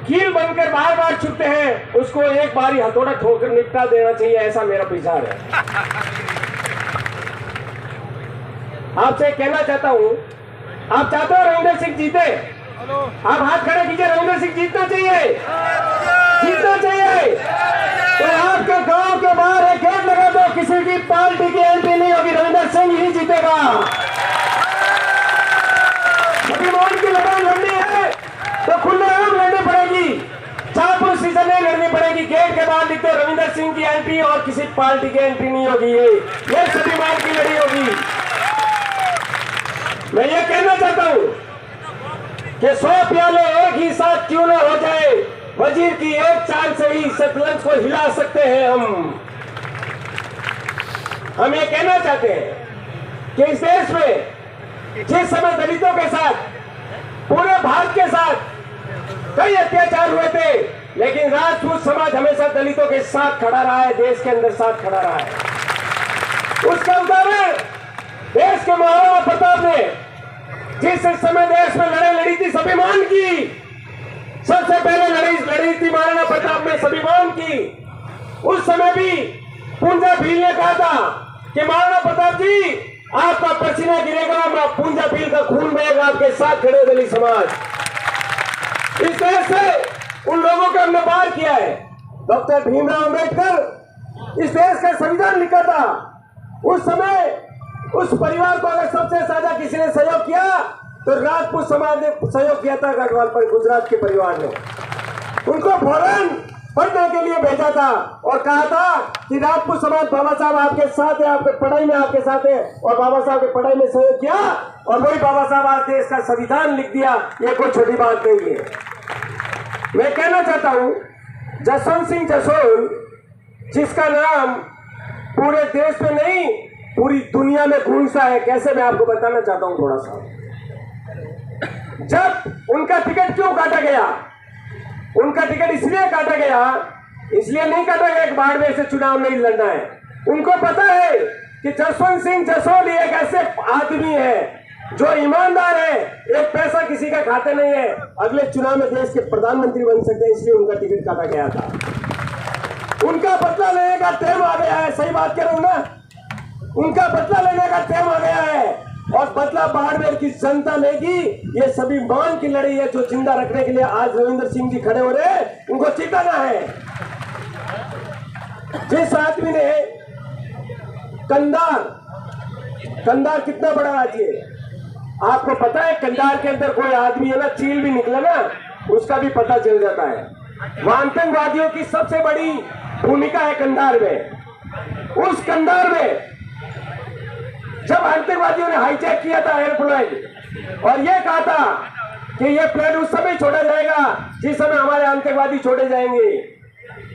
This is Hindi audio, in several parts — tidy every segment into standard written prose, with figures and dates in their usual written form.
कील बनकर बार बार छुपते हैं, उसको एक बार ही हथौड़ा ठोकर निपटा देना चाहिए, ऐसा मेरा विचार है। आपसे कहना चाहता हूं, आप चाहते हो रविंदर सिंह जीते? आप हाथ खड़े कीजिए, रविंदर सिंह जीतना चाहिए, जीतना चाहिए। तो आपके गांव के बाहर एक गेट लगा दो, किसी की पार्टी की एंट्री नहीं होगी, रविंदर सिंह ही जीतेगा। अभिमान की लड़ाई लड़नी है तो खुलेआम लड़नी पड़ेगी, चापुर सीजन में लड़नी पड़ेगी। गेट के बाहर लिखते रविंदर सिंह की एंट्री और किसी पार्टी की एंट्री नहीं होगी, ये स्वाभिमान की लड़ाई होगी। मैं ये कहना चाहता हूं कि 100 प्याले एक ही साथ क्यों ना हो जाए, वजीर की एक चाल से ही सतलंज को हिला सकते हैं हम ये कहना चाहते हैं कि इस देश में जिस समय दलितों के साथ, पूरे भारत के साथ कई अत्याचार हुए थे, लेकिन राजपूत समाज हमेशा दलितों के साथ खड़ा रहा है, देश के अंदर साथ खड़ा रहा है। उसका उदाहरण देश के महाराणा प्रताप ने जिस समय देश में लड़ाई लड़ी थी स्वाभिमान की, सबसे पहले लड़ी थी महाराणा प्रताप ने स्वाभिमान की। उस समय भी पूंजा भील ने कहा था कि महाराणा प्रताप जी आपका पसीना गिरेगा, पूंजा भील का खून बहेगा, आपके साथ खड़े दलित समाज। इस तरह से उन लोगों को हमने पार किया है। डॉक्टर भीमराव अंबेडकर इस देश का संविधान लिखा था, उस समय उस परिवार को अगर सबसे ज्यादा किसी ने सहयोग किया तो राजपूत समाज ने सहयोग किया था। गढ़वाल पर गुजरात के परिवार ने उनको फौरन पढ़ने के लिए भेजा था और कहा था कि राजपूत समाज बाबा साहब आपके साथ है, आपके पढ़ाई में आपके साथ है, और बाबा साहब के पढ़ाई में सहयोग किया और वही बाबा साहब आज देश का संविधान लिख दिया। ये कोई छोटी बात नहीं है। मैं कहना चाहता हूं, जसवंत सिंह जसोल, जिसका नाम पूरे देश में नहीं पूरी दुनिया में गूंजता है, कैसे मैं आपको बताना चाहता हूं थोड़ा सा। जब उनका टिकट क्यों काटा गया, उनका टिकट इसलिए काटा गया, इसलिए नहीं काटा गया कि बाड़मेर से चुनाव नहीं लड़ना है। उनको पता है कि जसवंत सिंह जसोल एक ऐसे आदमी है जो ईमानदार है, एक पैसा किसी का खाते नहीं है, अगले चुनाव में देश के प्रधानमंत्री बन सकते हैं, इसलिए उनका टिकट काटा गया था। उनका बदला लेने का टाइम आ गया है, सही बात कह रहा हूं ना, उनका बदला लेने का टाइम आ गया है और बदला बाड़मेर की जनता लेगी। ये सभी मान की लड़ाई है जो जिंदा रखने के लिए आज रविंदर सिंह जी खड़े हो रहे हैं, उनको जिताना है। जिस आदमी ने कंधार कितना बड़ा राज्य है, आपको पता है? कंधार के अंदर कोई आदमी है ना, चील भी निकला ना, उसका भी पता चल जाता है। वहां आतंकवादियों की सबसे बड़ी भूमिका है कंधार में। उस कंधार में जब आतंकवादियों ने हाईजैक किया था एयरप्लेन और यह कहा था कि यह प्लेन उस समय छोड़ा जाएगा जिस समय हमारे आतंकवादी छोड़े जाएंगे।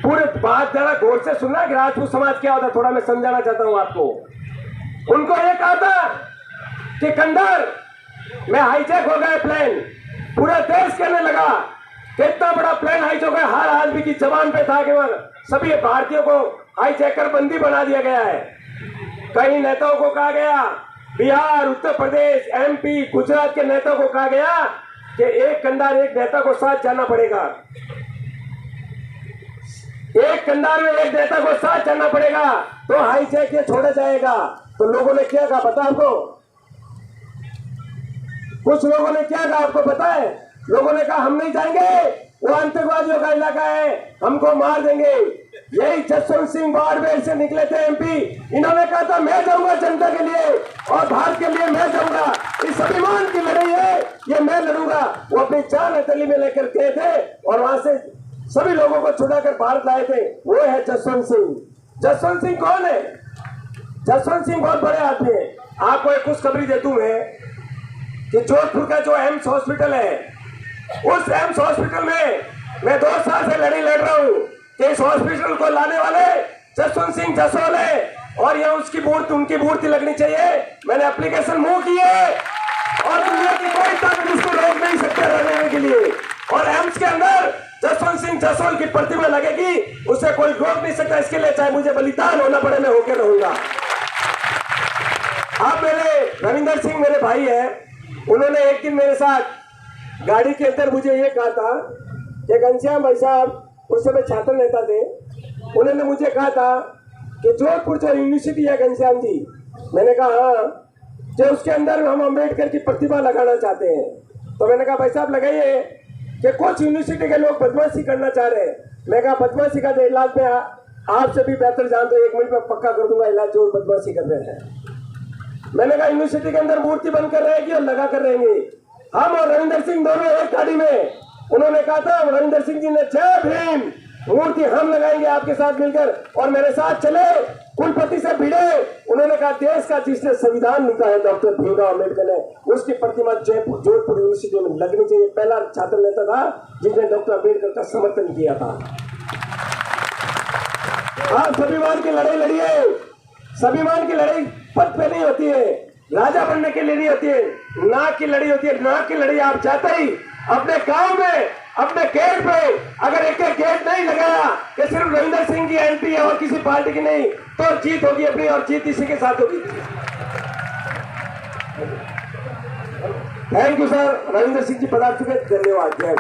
पूरे बात जरा गौर से सुनना कि राजपूत समाज क्या होता है, थोड़ा मैं समझाना चाहता हूं आपको। उनको यह कहा था कि कंधार में हाईजैक हो गया प्लेन, पूरा देश कहने लगा कि इतना बड़ा प्लेन हाईजैक हो गया, हर आदमी की जबान पे था कि सभी भारतीयों को हाईजैक कर बंदी बना दिया गया है। कई नेताओं को कहा गया, बिहार, उत्तर प्रदेश, एमपी, गुजरात के नेताओं को कहा गया कि एक कंधार एक नेता को साथ जाना पड़ेगा, एक कंधार में एक नेता को साथ जाना पड़ेगा तो हाईजैक ये छोड़ा जाएगा। तो लोगों ने क्या कहा पता आपको? कुछ लोगों ने क्या कहा आपको पता है? लोगों ने कहा हम नहीं जाएंगे, वो आतंकवादियों का इलाका है, हमको मार देंगे। यही जसवंत सिंह बाड़मेर से निकले थे एमपी, इन्होंने कहा था मैं जाऊंगा जनता के लिए और भारत के लिए मैं जाऊंगा, इस स्वाभिमान की लड़ाई है, ये मैं लड़ूंगा। वो अपनी जान हथेली में लेकर गए थे और वहां से सभी लोगों को छुड़ाकर भारत लाए थे। वो है जसवंत सिंह। जसवंत सिंह कौन है? जसवंत सिंह बहुत बड़े आदमी है। आपको एक खुशखबरी दे दूं मैं कि जोधपुर का जो एम्स हॉस्पिटल है, उस एम्स हॉस्पिटल में मैं 2 साल से लड़ाई लड़ रहा हूं कि इस हॉस्पिटल को लाने वाले जसवंत सिंह जसोल है और यह उसकी मूर्ति, उनकी मूर्ति लगनी चाहिए। मैंने एप्लीकेशन मूव की है और दुनिया की कोई ताकत उसको रोक नहीं सकते रहने के लिए। और एम्स के अंदर जसवंत सिंह जसोल की प्रतिमा लगेगी, उसे कोई रोक नहीं सकता। इसके लिए चाहे मुझे बलिदान होना पड़े, मैं होकर रहूंगा। आप मेरे रविंदर सिंह मेरे भाई है, उन्होंने एक दिन मेरे साथ गाड़ी के अंदर मुझे ये कहा था कि घनश्याम भाई साहब उस समय छात्र नेता थे, उन्होंने मुझे कहा था कि जोधपुर जो यूनिवर्सिटी है घनश्याम जी, मैंने कहा हाँ, जो उसके अंदर हम अम्बेडकर की प्रतिभा लगाना चाहते हैं। तो मैंने कहा भाई साहब लगाइए कि कुछ यूनिवर्सिटी के लोग बदमाशी करना चाह रहे हैं। मैं कहा बदमाशी का इलाज में आपसे भी बेहतर जानते हो, 1 मिनट में पक्का कर दूंगा इलाज जो बदमाशी कर रहे हैं। मैंने कहा यूनिवर्सिटी के अंदर मूर्ति बनकर रहेगी और लगा कर रहेंगे। हम और रविंदर सिंह दोनों एक गाड़ी में, उन्होंने कहा था रविंदर सिंह जी ने जय भीम, मूर्ति हम लगाएंगे आपके साथ मिलकर, और मेरे साथ चले, कुलपति से भिड़े। उन्होंने कहा देश का जिसने संविधान लिखा है डॉक्टर भीमराव अम्बेडकर ने, उसकी प्रतिमा जोधपुर यूनिवर्सिटी में लगनी चाहिए। पहला छात्र नेता था जिसने डॉक्टर अम्बेडकर का समर्थन किया था। आप स्वाभिमान की लड़ाई लड़िए। स्वाभिमान की लड़ाई पद पे नहीं होती है, राजा बनने के लिए नहीं होती है, नाक की लड़ाई होती है। नाक की लड़ाई आप चाहते ही अपने गांव में, अपने गेट पे अगर एक गेट नहीं लगाया कि सिर्फ रविंदर सिंह की एंट्री है और किसी पार्टी की नहीं, तो जीत होगी अपनी, और जीत इसी के साथ होगी। Thank you sir. Ravinder Singh ji पधार चुके, धन्यवाद। जय